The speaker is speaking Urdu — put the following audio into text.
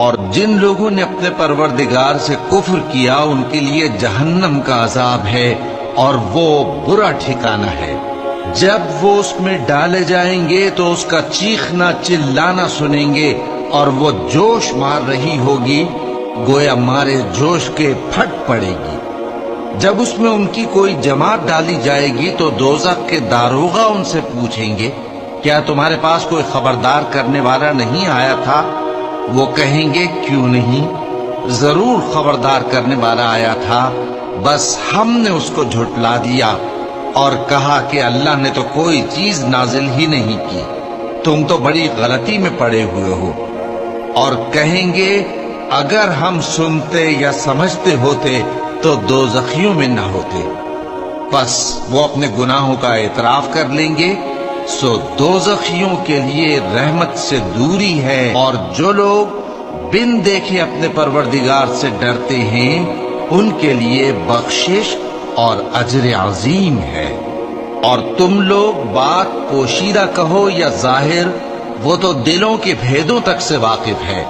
اور جن لوگوں نے اپنے پروردگار سے کفر کیا ان کے لیے جہنم کا عذاب ہے اور وہ برا ٹھکانہ ہے۔ جب وہ اس میں ڈالے جائیں گے تو اس کا چیخنا چلانا سنیں گے اور وہ جوش مار رہی ہوگی گویا مارے جوش کے پھٹ پڑے گی۔ جب اس میں ان کی کوئی جماعت ڈالی جائے گی تو دوزخ کے داروغہ ان سے پوچھیں گے کیا تمہارے پاس کوئی خبردار کرنے والا نہیں آیا تھا؟ وہ کہیں گے کیوں نہیں، ضرور خبردار کرنے والا آیا تھا، بس ہم نے اس کو جھٹلا دیا اور کہا کہ اللہ نے تو کوئی چیز نازل ہی نہیں کی، تم تو بڑی غلطی میں پڑے ہوئے ہو۔ اور کہیں گے اگر ہم سنتے یا سمجھتے ہوتے تو دوزخیوں میں نہ ہوتے۔ بس وہ اپنے گناہوں کا اعتراف کر لیں گے، سو دوزخیوں کے لیے رحمت سے دوری ہے، اور جو لوگ بن دیکھے اپنے پروردگار سے ڈرتے ہیں ان کے لیے بخشش اور اجر عظیم ہے۔ اور تم لوگ بات پوشیدہ کہو یا ظاہر، وہ تو دلوں کے بھیدوں تک سے واقف ہے۔